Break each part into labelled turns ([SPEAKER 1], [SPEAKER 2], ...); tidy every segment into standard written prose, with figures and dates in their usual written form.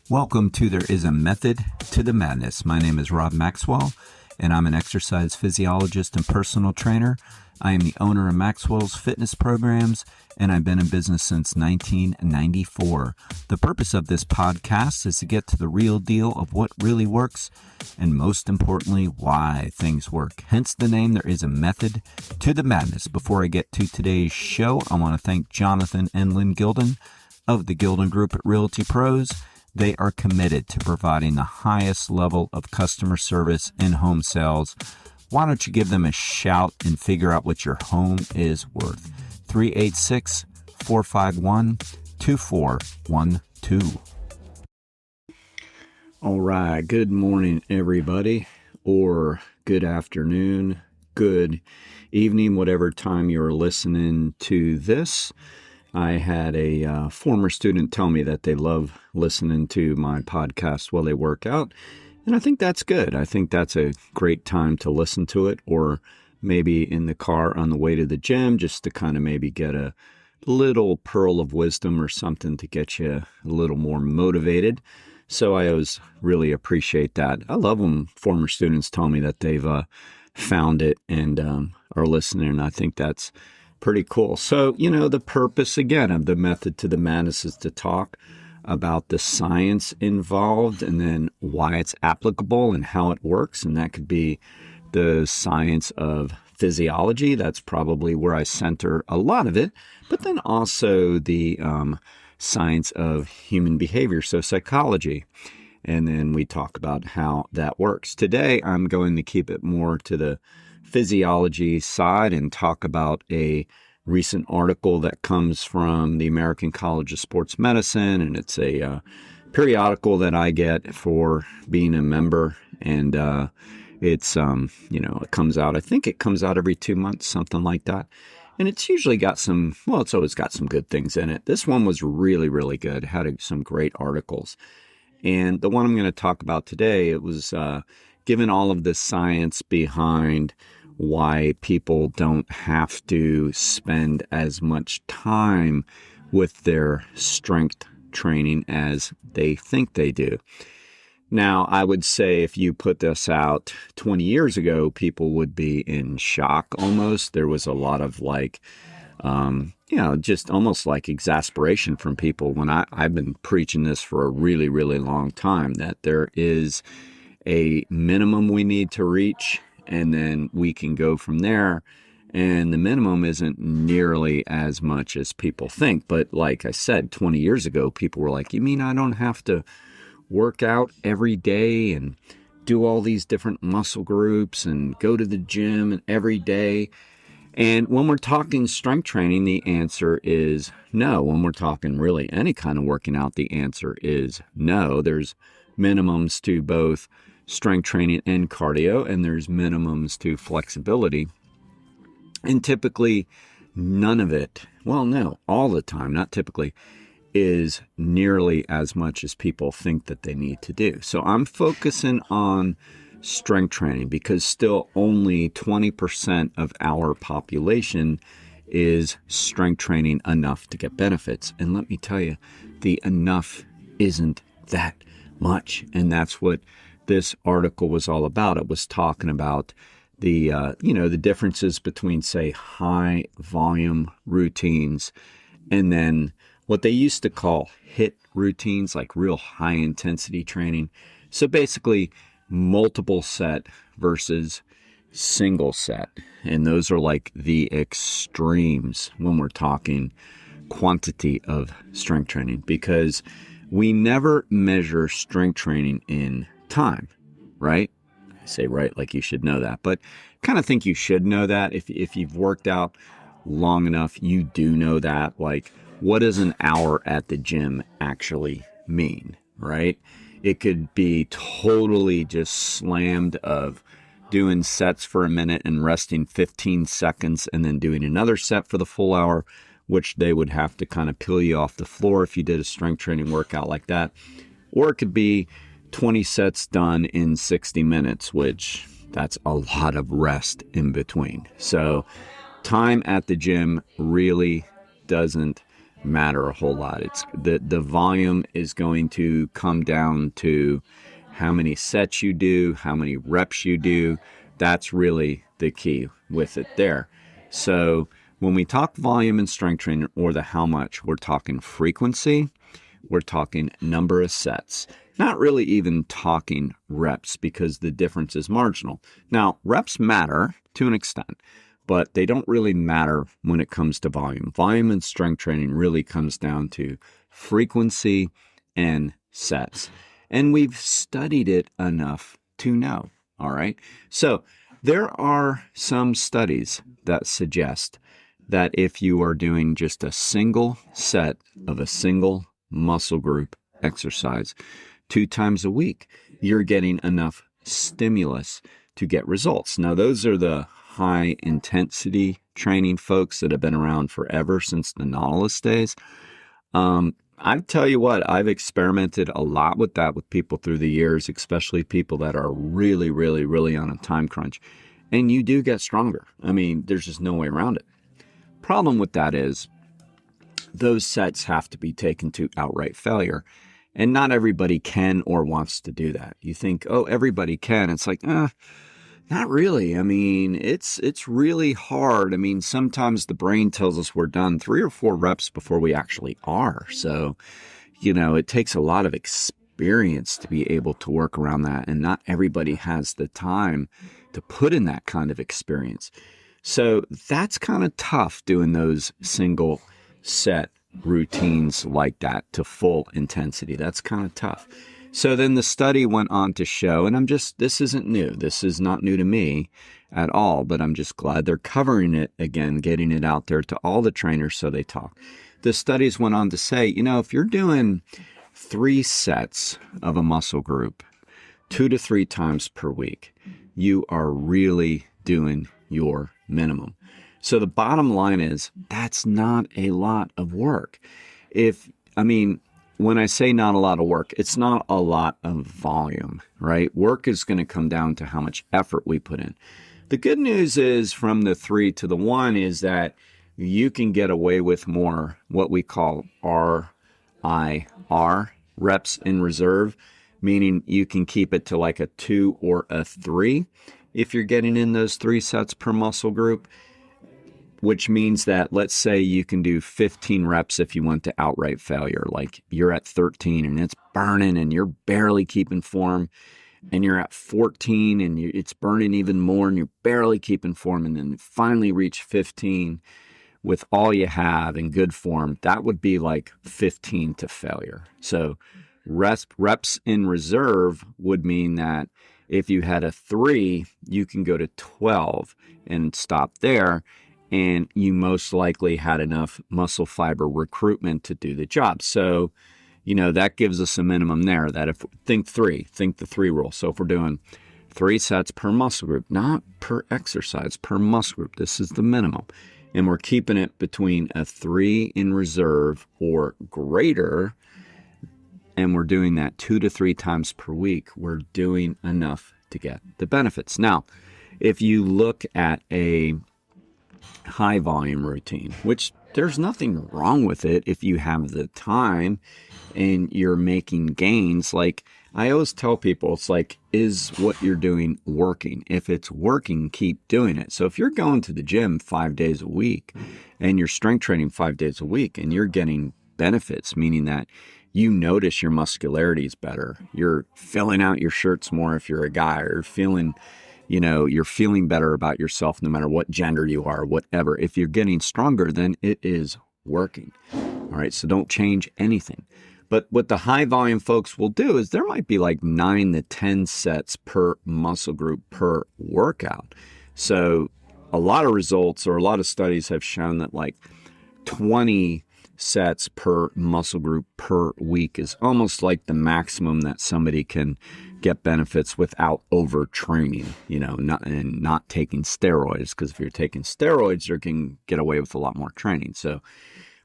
[SPEAKER 1] Welcome to There Is a Method to the Madness. My name is Rob Maxwell, and I'm an exercise physiologist and personal trainer. I am the owner of Maxwell's fitness programs, and I've been in business since 1994. The purpose of this podcast is to get to the real deal of what really works, and most importantly, why things work. Hence the name, There Is a Method to the Madness. Before I get to today's show, I want to thank Jonathan and Lynn Gilden of the Gilden Group at Realty Pros. They are committed to providing the highest level of customer service in home sales. Why don't you give them a shout and figure out what your home is worth? 386-451-2412. All right. Good morning, everybody, or good afternoon, good evening, whatever time you're listening to this. I had a former student tell me that they love listening to my podcast while they work out, and I think that's good. I think that's a great time to listen to it, or maybe in the car on the way to the gym, just to kind of maybe get a little pearl of wisdom or something to get you a little more motivated. So I always really appreciate that. I love when former students tell me that they've found it and are listening, and I think that's pretty cool. So, the purpose, again, of the Method to the Madness is to talk about the science involved and then why it's applicable and how it works. And that could be the science of physiology. That's probably where I center a lot of it. But then also the science of human behavior, so psychology. And then we talk about how that works. Today, I'm going to keep it more to the physiology side and talk about a recent article that comes from the American College of Sports Medicine, and it's a periodical that I get for being a member, and it's it comes out, I think it comes out every 2 months, something like that, and it's usually got it's always got some good things in it. This one was really, really good, had some great articles, and the one I'm going to talk about today, it was given all of the science behind why people don't have to spend as much time with their strength training as they think they do. Now, I would say if you put this out 20 years ago, people would be in shock almost. There was a lot of just almost like exasperation from people when I've been preaching this for a really, really long time, that there is a minimum we need to reach, and then we can go from there. And the minimum isn't nearly as much as people think. But like I said, 20 years ago, people were like, you mean I don't have to work out every day and do all these different muscle groups and go to the gym every day? And when we're talking strength training, the answer is no. When we're talking really any kind of working out, the answer is no. There's minimums to both strength training and cardio, and there's minimums to flexibility. And typically, none of it, all the time, not typically, is nearly as much as people think that they need to do. So I'm focusing on strength training because still only 20% of our population is strength training enough to get benefits. And let me tell you, the enough isn't that much. And that's what this article was all about. It was talking about the differences between, say, high volume routines and then what they used to call HIIT routines, like real high intensity training. So basically multiple set versus single set. And those are like the extremes when we're talking quantity of strength training, because we never measure strength training in time, right? I say right like you should know that, but kind of think you should know that. If you've worked out long enough, you do know that. Like, what does an hour at the gym actually mean, right? It could be totally just slammed of doing sets for a minute and resting 15 seconds and then doing another set for the full hour, which they would have to kind of peel you off the floor if you did a strength training workout like that. Or it could be 20 sets done in 60 minutes, which that's a lot of rest in between. So time at the gym really doesn't matter a whole lot. It's the volume is going to come down to how many sets you do, how many reps you do. That's really the key with it there. So when we talk volume in strength training, or the how much, we're talking frequency, we're talking number of sets, not really even talking reps, because the difference is marginal. Now, reps matter to an extent, but they don't really matter when it comes to volume. Volume in strength training really comes down to frequency and sets. And we've studied it enough to know, all right? So there are some studies that suggest that if you are doing just a single set of a single muscle group exercise 2 times a week, you're getting enough stimulus to get results. Now, those are the high intensity training folks that have been around forever, since the Nautilus days. I tell you what, I've experimented a lot with that with people through the years, especially people that are really, really, really on a time crunch. And you do get stronger. I mean, there's just no way around it. Problem with that is those sets have to be taken to outright failure. And not everybody can or wants to do that. You think, oh, everybody can. It's like, not really. I mean, it's really hard. I mean, sometimes the brain tells us we're done 3 or 4 reps before we actually are. So, it takes a lot of experience to be able to work around that. And not everybody has the time to put in that kind of experience. So that's kind of tough, doing those single set routines like that to full intensity. That's kind of tough. So then the study went on to show, and this isn't new. This is not new to me at all, but I'm just glad they're covering it again, getting it out there to all the trainers so they talk. The studies went on to say, if you're doing 3 sets of a muscle group 2 to 3 times per week, you are really doing your minimum. So the bottom line is that's not a lot of work. When I say not a lot of work, it's not a lot of volume, right? Work is going to come down to how much effort we put in. The good news is, from the 3 to the 1, is that you can get away with more what we call RIR, reps in reserve, meaning you can keep it to like a 2 or a 3 if you're getting in those 3 sets per muscle group. Which means that, let's say you can do 15 reps if you went to outright failure. Like you're at 13 and it's burning and you're barely keeping form, and you're at 14 and it's burning even more and you're barely keeping form, and then finally reach 15 with all you have in good form. That would be like 15 to failure. So reps in reserve would mean that if you had a 3, you can go to 12 and stop there. And you most likely had enough muscle fiber recruitment to do the job. So, that gives us a minimum there, that think the 3 rule. So if we're doing 3 sets per muscle group, not per exercise, per muscle group, this is the minimum. And we're keeping it between a 3 in reserve or greater, and we're doing that 2 to 3 times per week, we're doing enough to get the benefits. Now, if you look at a high volume routine, which there's nothing wrong with it if you have the time and you're making gains. Like I always tell people, it's like, is what you're doing working? If it's working, keep doing it. So if you're going to the gym 5 days a week and you're strength training 5 days a week and you're getting benefits, meaning that you notice your muscularity is better, you're filling out your shirts more if you're a guy, or you're feeling better about yourself no matter what gender you are, whatever. If you're getting stronger, then it is working. All right, so don't change anything. But what the high volume folks will do is there might be like 9 to 10 sets per muscle group per workout. So a lot of results, or a lot of studies have shown that like 20 sets per muscle group per week is almost like the maximum that somebody can get benefits without overtraining, not taking steroids. Because if you're taking steroids, you can get away with a lot more training. So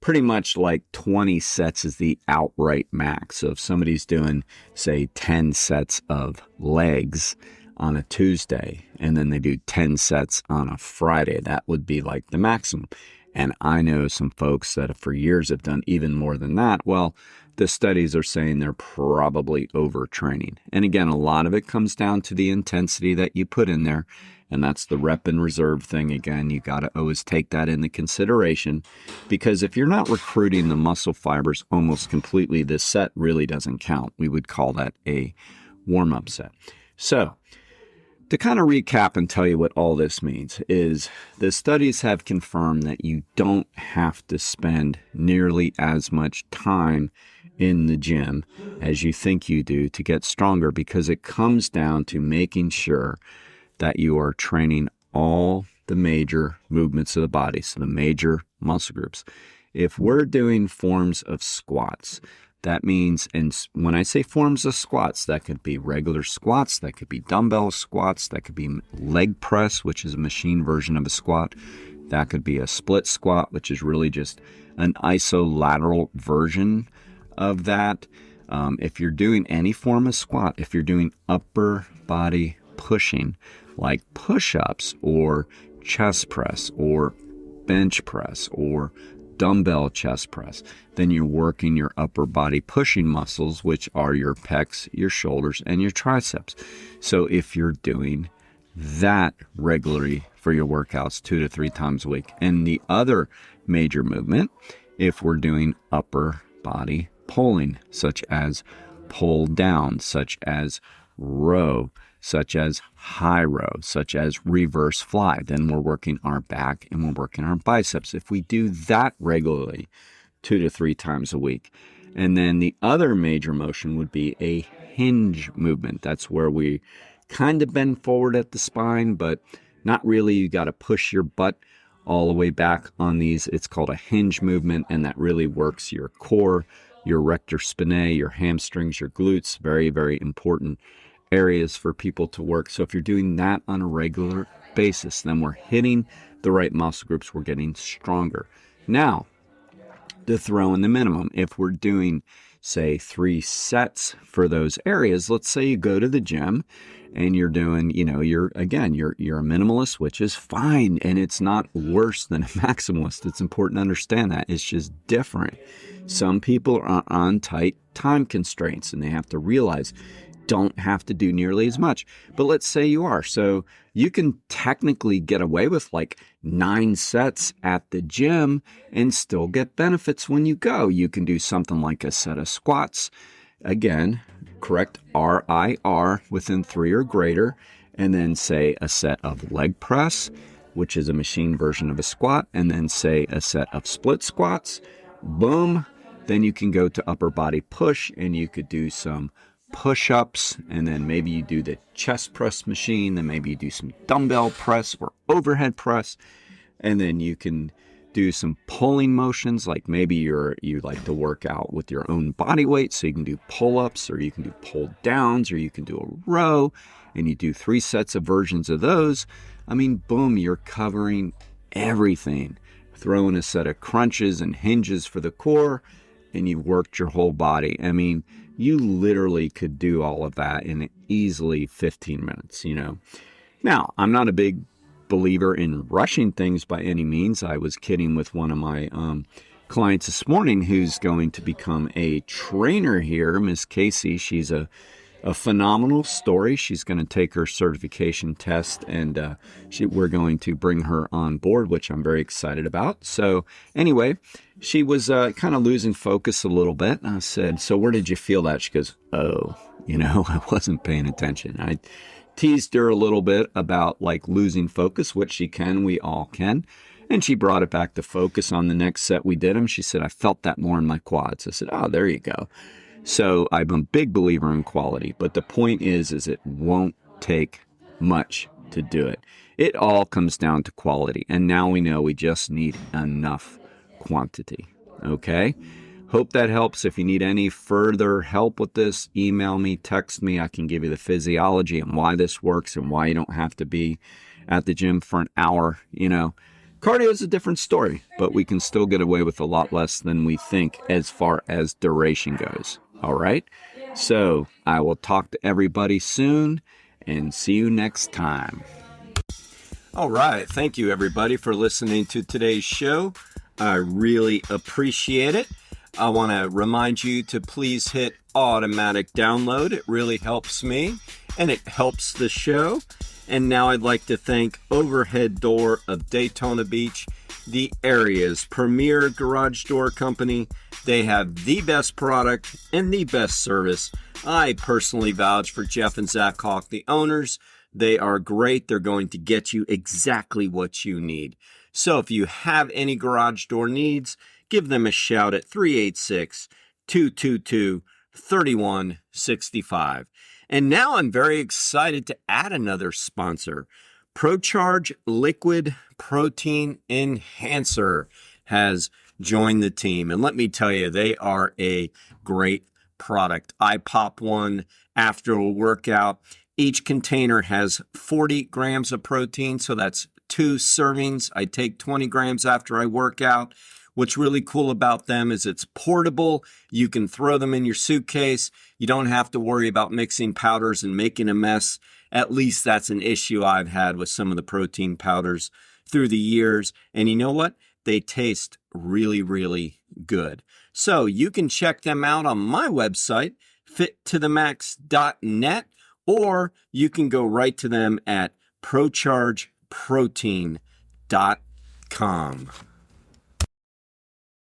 [SPEAKER 1] pretty much like 20 sets is the outright max. So if somebody's doing, say, 10 sets of legs on a Tuesday, and then they do 10 sets on a Friday, that would be like the maximum. And I know some folks that for years have done even more than that. Well, the studies are saying they're probably overtraining. And again, a lot of it comes down to the intensity that you put in there. And that's the rep and reserve thing. Again, you got to always take that into consideration, because if you're not recruiting the muscle fibers almost completely, this set really doesn't count. We would call that a warm-up set. So to kind of recap and tell you what all this means is the studies have confirmed that you don't have to spend nearly as much time in the gym as you think you do to get stronger, because it comes down to making sure that you are training all the major movements of the body, so the major muscle groups. If we're doing forms of squats, that means, and when I say forms of squats, that could be regular squats, that could be dumbbell squats, that could be leg press, which is a machine version of a squat, that could be a split squat, which is really just an isolateral version of that. If you're doing any form of squat, if you're doing upper body pushing, like push-ups or chest press or bench press or dumbbell chest press, then you're working your upper body pushing muscles, which are your pecs, your shoulders, and your triceps. So if you're doing that regularly for your workouts 2 to 3 times a week. And the other major movement, if we're doing upper body pulling, such as pull down, such as row, such as high row, such as reverse fly, then we're working our back and we're working our biceps. If we do that regularly 2 to 3 times a week. And then the other major motion would be a hinge movement. That's where we kind of bend forward at the spine, but not really. You got to push your butt all the way back on these. It's called a hinge movement, and that really works your core, your rector spinae, your hamstrings, your glutes. Very, very important areas for people to work. So if you're doing that on a regular basis, then we're hitting the right muscle groups, we're getting stronger. Now, to throw in the minimum, if we're doing, say, 3 sets for those areas, let's say you go to the gym and you're doing, you're a minimalist, which is fine, and it's not worse than a maximalist. It's important to understand that. It's just different. Some people are on tight time constraints, and they have to realize don't have to do nearly as much. But let's say you are. So you can technically get away with like 9 sets at the gym and still get benefits when you go. You can do something like a set of squats. Again, correct RIR within 3 or greater. And then say a set of leg press, which is a machine version of a squat. And then say a set of split squats. Boom. Then you can go to upper body push, and you could do some push-ups, and then maybe you do the chest press machine, then maybe you do some dumbbell press or overhead press, and then you can do some pulling motions, like maybe you like to work out with your own body weight, so you can do pull-ups, or you can do pull downs, or you can do a row, and you do 3 sets of versions of those. I mean, boom, you're covering everything. Throw in a set of crunches and hinges for the core, and you've worked your whole body. I mean, you literally could do all of that in easily 15 minutes, Now, I'm not a big believer in rushing things by any means. I was kidding with one of my clients this morning who's going to become a trainer here, Miss Casey. She's a phenomenal story. She's going to take her certification test, and we're going to bring her on board, which I'm very excited about. So anyway, she was kind of losing focus a little bit. And I said, so where did you feel that? She goes, I wasn't paying attention. I teased her a little bit about like losing focus, which we all can. And she brought it back to focus on the next set we did them. She said, I felt that more in my quads. I said, oh, there you go. So I'm a big believer in quality, but the point is it won't take much to do it. It all comes down to quality. And now we know we just need enough quantity. Okay? Hope that helps. If you need any further help with this, email me, text me. I can give you the physiology and why this works and why you don't have to be at the gym for an hour. Cardio is a different story, but we can still get away with a lot less than we think as far as duration goes. All right? So I will talk to everybody soon and see you next time. All right. Thank you, everybody, for listening to today's show. I really appreciate it. I want to remind you to please hit automatic download. It really helps me and it helps the show. And now I'd like to thank Overhead Door of Daytona Beach, the area's premier garage door company. They have the best product and the best service. I personally vouch for Jeff and Zach Hawk, the owners. They are great. They're going to get you exactly what you need. So if you have any garage door needs, give them a shout at 386-222-3165. And now I'm very excited to add another sponsor. ProCharge Liquid Protein Enhancer has joined the team. And let me tell you, they are a great product. I pop one after a workout. Each container has 40 grams of protein, so that's 2 servings. I take 20 grams after I work out. What's really cool about them is it's portable. You can throw them in your suitcase. You don't have to worry about mixing powders and making a mess. At least that's an issue I've had with some of the protein powders through the years. And you know what? They taste really, really good. So you can check them out on my website, fittothemax.net. Or you can go right to them at prochargeprotein.com.